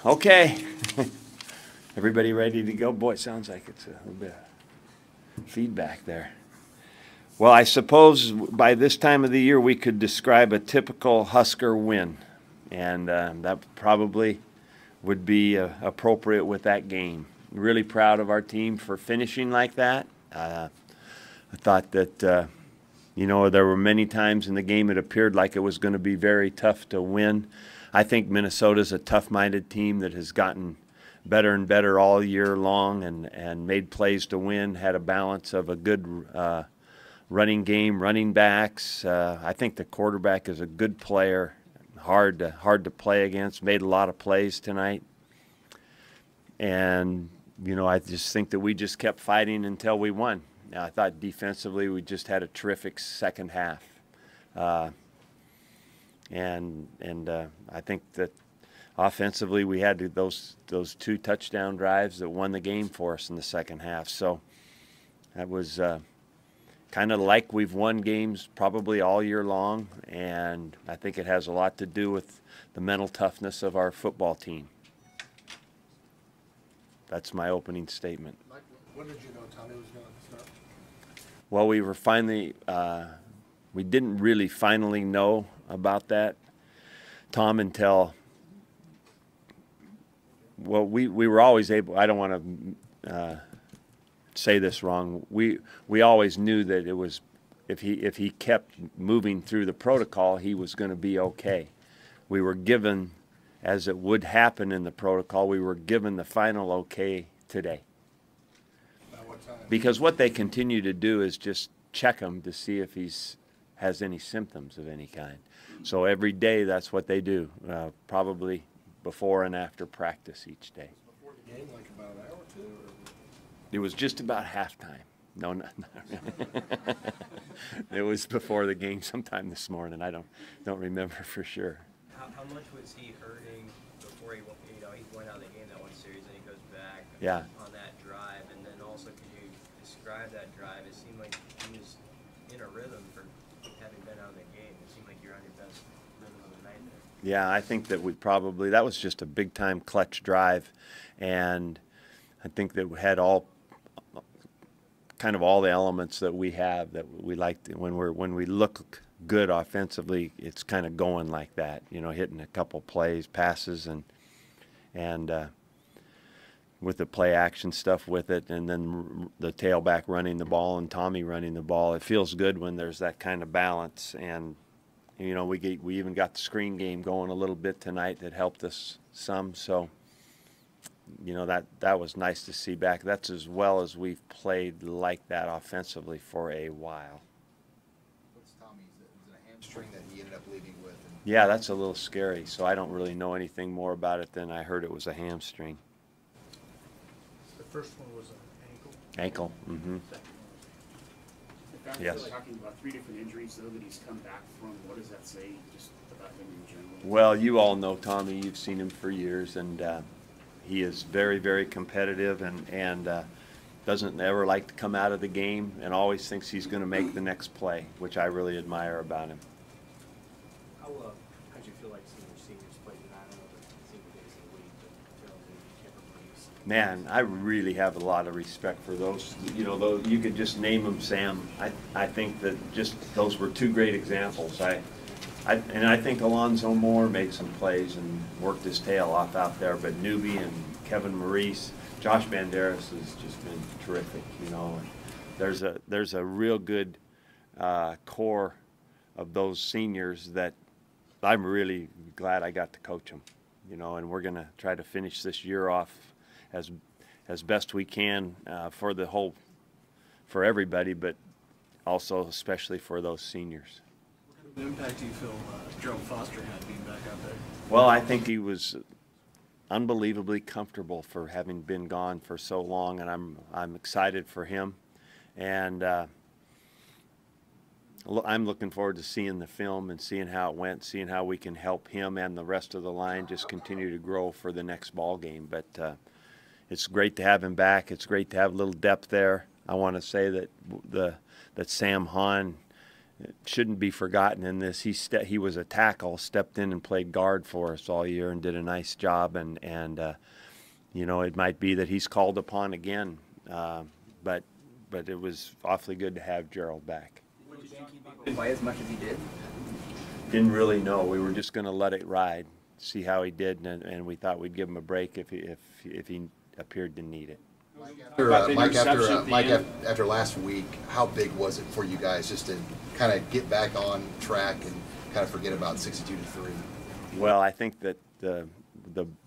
Okay. Everybody ready to go? Boy, it sounds like it's a little bit of feedback there. Well, I suppose by this time of the year we could describe a typical Husker win, and that probably would be appropriate with that game. Really proud of our team for finishing like that. I thought that, you know, there were many times in the game it appeared like it was going to be very tough to win. I think Minnesota's a tough-minded team that has gotten better and better all year long and made plays to win, had a balance of a good running game, running backs. I think the quarterback is a good player, hard to play against, made a lot of plays tonight. And, you know, I just think that we just kept fighting until we won. I thought defensively we just had a terrific second half. I think that offensively we had those two touchdown drives that won the game for us in the second half. So that was kind of like we've won games probably all year long, and I think it has a lot to do with the mental toughness of our football team. That's my opening statement. Mike, when did you know Tommy was going to start? Well, we were finally, we didn't really finally know about that, Tom, until, well, we were always able, I don't want to say this wrong, we always knew that it was, if he kept moving through the protocol, he was going to be okay. We were given, as it would happen in the protocol, we were given the final okay today. About what time? Because what they continue to do is just check him to see if has any symptoms of any kind. So every day that's what they do, probably before and after practice each day. Before the game, like about an hour or two? Or? It was just about halftime. No, not it was before the game sometime this morning. I don't remember for sure. How much was he hurting before he went out of the game that one series, and he goes back on that drive? And then also, could you describe that drive? It seemed like he was in a rhythm for having been out of the game. It seemed like you're on your best rhythm of the night there. Yeah, I think that that was just a big-time clutch drive, and I think that we had kind of all the elements that we have that we like when we look good offensively. It's kind of going like that, you know, hitting a couple plays, passes, and with the play action stuff with it, and then the tailback running the ball and Tommy running the ball. It feels good when there's that kind of balance. And you know, we even got the screen game going a little bit tonight that helped us some. So you know, that was nice to see back. That's as well as we've played like that offensively for a while. What's Tommy's? Is it a hamstring that he ended up leaving with? Yeah, that's a little scary. So I don't really know anything more about it than I heard it was a hamstring. The first one was an ankle? Ankle, mm-hmm. Yes. Like talking about 3 different injuries, though, that he's come back from. What does that say just about him in general? Well, you all know Tommy. You've seen him for years, and he is very, very competitive and doesn't ever like to come out of the game and always thinks he's going to make the next play, which I really admire about him. How do you feel like seeing your seniors play tonight? I don't know the single days of the week, but Man, I really have a lot of respect for those. You know, those, you could just name them, Sam. I think that just those were two great examples. And I think Alonzo Moore made some plays and worked his tail off out there, but Newby and Kevin Maurice, Josh Banderas has just been terrific. You know, and there's a real good core of those seniors that I'm really glad I got to coach them. You know, and we're going to try to finish this year off as best we can for everybody, but also especially for those seniors. What kind of impact do you feel Gerald Foster had being back out there? Well, I think he was unbelievably comfortable for having been gone for so long, and I'm excited for him, and I'm looking forward to seeing the film and seeing how it went, seeing how we can help him and the rest of the line just continue to grow for the next ball game. But it's great to have him back. It's great to have a little depth there. I want to say that Sam Hahn shouldn't be forgotten in this. He was a tackle, stepped in and played guard for us all year and did a nice job. And you know, it might be that he's called upon again, but it was awfully good to have Gerald back. Play as much as he did? Didn't really know. We were just going to let it ride, see how he did, and we thought we'd give him a break if he appeared to need it. Mike, after last week, how big was it for you guys just to kind of get back on track and kind of forget about 62-3? Well, I think that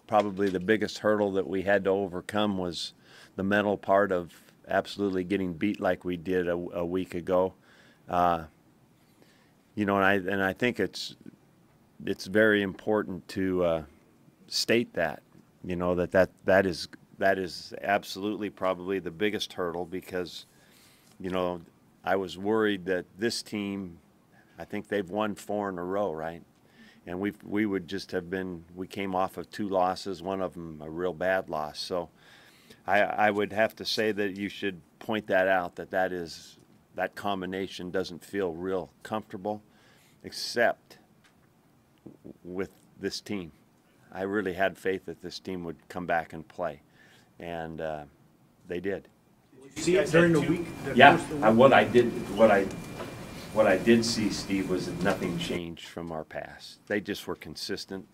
probably the biggest hurdle that we had to overcome was the mental part of absolutely getting beat like we did a week ago. You know, and I think it's very important to state that, you know, that is absolutely probably the biggest hurdle, because, you know, I was worried that this team, I think they've won 4 in a row, right? And we would just have been, we came off of 2 losses, one of them a real bad loss. So I would have to say that you should point that out, that combination doesn't feel real comfortable, except with this team. I really had faith that this team would come back and play, and they did. Did you see it during the week? Yeah, what I did see, Steve, was that nothing changed from our past. They just were consistent.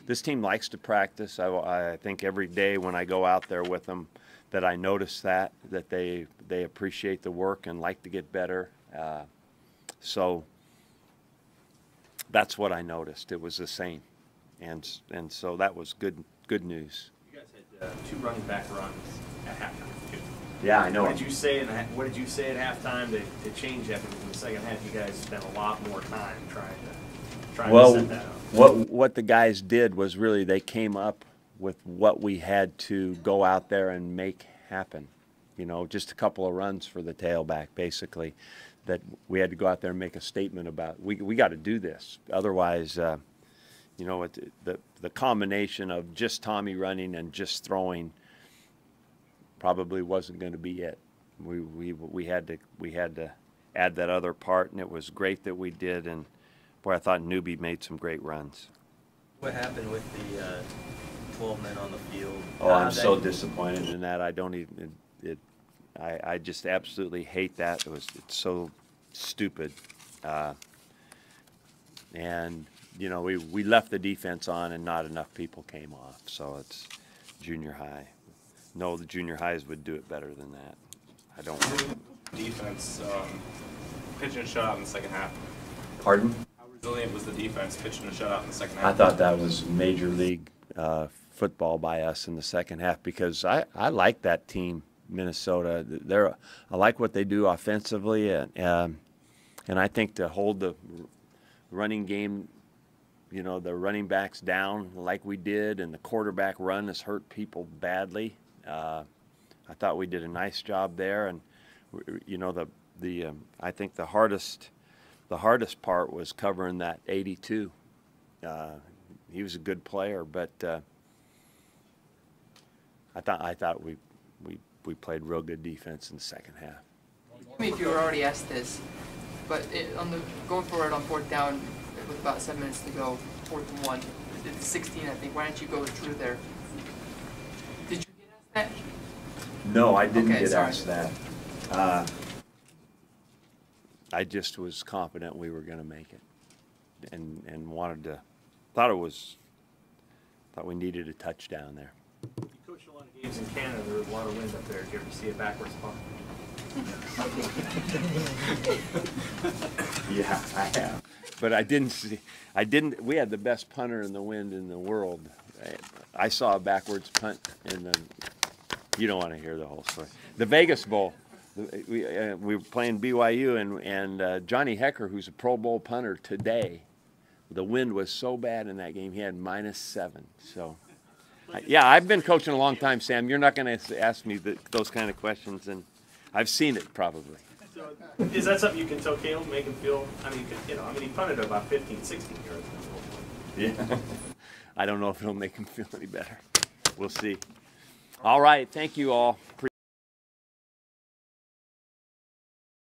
This team likes to practice. I think every day when I go out there with them, that I notice that they appreciate the work and like to get better. So that's what I noticed. It was the same, and so that was good news. You guys had 2 running back runs at halftime, too. Yeah, I know. What did you say at halftime to change that? Because in the second half, you guys spent a lot more time trying to set that up. What the guys did was really they came up with what we had to go out there and make happen. You know, just a couple of runs for the tailback, basically, that we had to go out there and make a statement about. We got to do this, otherwise, you know, the combination of just Tommy running and just throwing probably wasn't going to be it. We had to add that other part, and it was great that we did. And boy, I thought Newbie made some great runs. What happened with the 12 men on the field? Oh, I'm so disappointed in that. I don't even. I just absolutely hate that. It's so stupid. And you know, we left the defense on, and not enough people came off. So it's junior high. No, the junior highs would do it better than that. I don't. Defense pitching a shutout in the second half. Pardon? How resilient was the defense pitching a shutout in the second half? I thought that was major league football by us in the second half, because I like that team, Minnesota. I like what they do offensively, and I think to hold the running game, you know, the running backs down like we did, and the quarterback run has hurt people badly. I thought we did a nice job there, and you know, I think the hardest part was covering that 82. He was a good player, but I thought we played real good defense in the second half. I mean, if you were already asked this, but going forward on 4th down with about 7 minutes to go, 4th and 1, it's 16, I think. Why don't you go through there? Did you get asked that? No, I didn't get asked that. I just was confident we were going to make it, and thought we needed a touchdown there. You coached a lot of games in Canada. There was a lot of wind up there. Did you ever see a backwards punt? Yeah, I have. But I didn't, we had the best punter in the wind in the world. I saw a backwards punt you don't want to hear the whole story. The Vegas Bowl, we were playing BYU, and Johnny Hecker, who's a Pro Bowl punter today, the wind was so bad in that game, he had -7. So, yeah, I've been coaching a long time, Sam. You're not going to ask me those kind of questions, and I've seen it probably. So, is that something you can tell Caleb, make him feel? I mean, you know, he punted about 15, 16 yards. Yeah. I don't know if it'll make him feel any better. We'll see. All right. Thank you all.